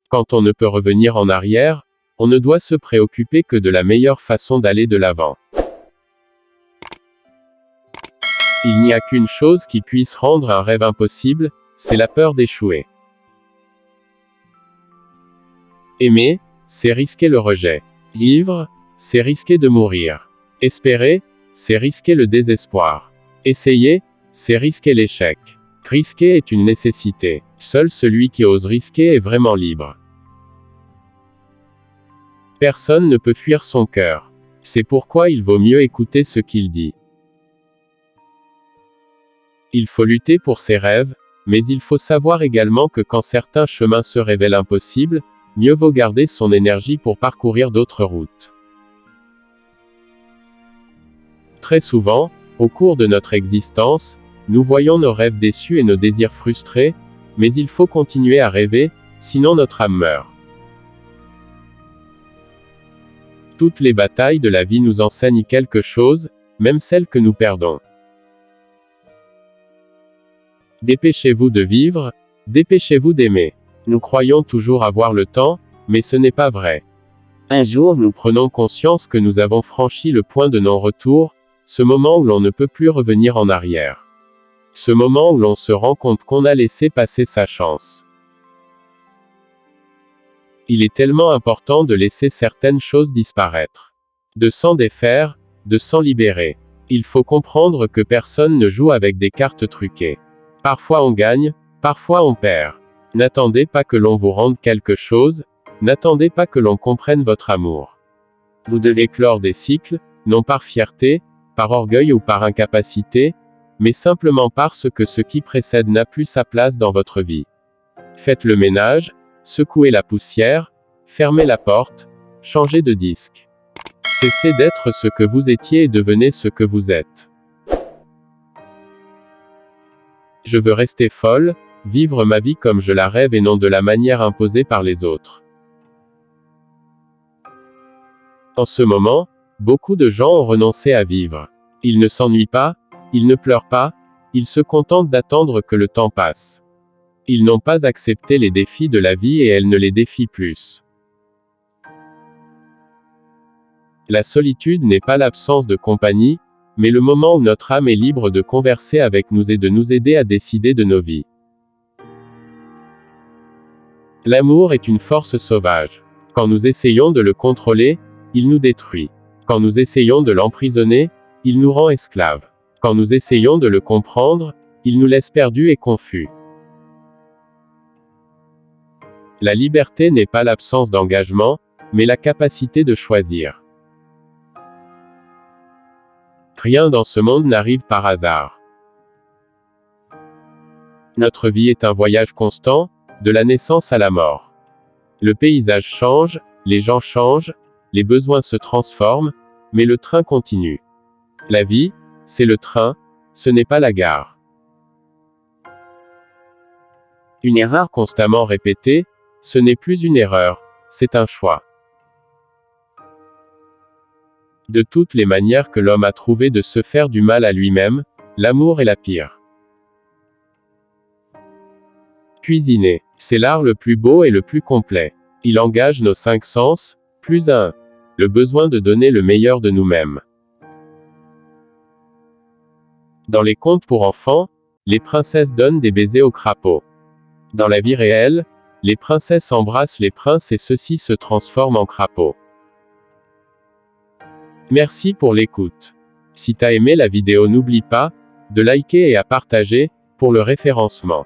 Quand on ne peut revenir en arrière, on ne doit se préoccuper que de la meilleure façon d'aller de l'avant. Il n'y a qu'une chose qui puisse rendre un rêve impossible, c'est la peur d'échouer. Aimer, c'est risquer le rejet. Vivre, c'est risquer de mourir. Espérer, c'est risquer le désespoir. Essayer, c'est risquer l'échec. Risquer est une nécessité. Seul celui qui ose risquer est vraiment libre. Personne ne peut fuir son cœur. C'est pourquoi il vaut mieux écouter ce qu'il dit. Il faut lutter pour ses rêves, mais il faut savoir également que quand certains chemins se révèlent impossibles, mieux vaut garder son énergie pour parcourir d'autres routes. Très souvent, au cours de notre existence, nous voyons nos rêves déçus et nos désirs frustrés, mais il faut continuer à rêver, sinon notre âme meurt. Toutes les batailles de la vie nous enseignent quelque chose, même celles que nous perdons. Dépêchez-vous de vivre, dépêchez-vous d'aimer. Nous croyons toujours avoir le temps, mais ce n'est pas vrai. Un jour nous prenons conscience que nous avons franchi le point de non-retour, ce moment où l'on ne peut plus revenir en arrière. Ce moment où l'on se rend compte qu'on a laissé passer sa chance. Il est tellement important de laisser certaines choses disparaître. De s'en défaire, de s'en libérer. Il faut comprendre que personne ne joue avec des cartes truquées. Parfois on gagne, parfois on perd. N'attendez pas que l'on vous rende quelque chose, n'attendez pas que l'on comprenne votre amour. Vous devez clore des cycles, non par fierté, par orgueil ou par incapacité, mais simplement parce que ce qui précède n'a plus sa place dans votre vie. Faites le ménage, secouez la poussière, fermez la porte, changez de disque. Cessez d'être ce que vous étiez et devenez ce que vous êtes. Je veux rester folle, vivre ma vie comme je la rêve et non de la manière imposée par les autres. En ce moment, beaucoup de gens ont renoncé à vivre. Ils ne s'ennuient pas, ils ne pleurent pas, ils se contentent d'attendre que le temps passe. Ils n'ont pas accepté les défis de la vie et elle ne les défie plus. La solitude n'est pas l'absence de compagnie, mais le moment où notre âme est libre de converser avec nous et de nous aider à décider de nos vies. L'amour est une force sauvage. Quand nous essayons de le contrôler, il nous détruit. Quand nous essayons de l'emprisonner, il nous rend esclaves. Quand nous essayons de le comprendre, il nous laisse perdus et confus. La liberté n'est pas l'absence d'engagement, mais la capacité de choisir. Rien dans ce monde n'arrive par hasard. Notre vie est un voyage constant, de la naissance à la mort. Le paysage change, les gens changent, les besoins se transforment, mais le train continue. La vie, c'est le train, ce n'est pas la gare. Une erreur constamment répétée, ce n'est plus une erreur, c'est un choix. De toutes les manières que l'homme a trouvé de se faire du mal à lui-même, l'amour est la pire. Cuisiner, c'est l'art le plus beau et le plus complet. Il engage nos 5 sens, plus un. Le besoin de donner le meilleur de nous-mêmes. Dans les contes pour enfants, les princesses donnent des baisers aux crapauds. Dans la vie réelle, les princesses embrassent les princes et ceux-ci se transforment en crapauds. Merci pour l'écoute. Si t'as aimé la vidéo, n'oublie pas de liker et à partager, pour le référencement.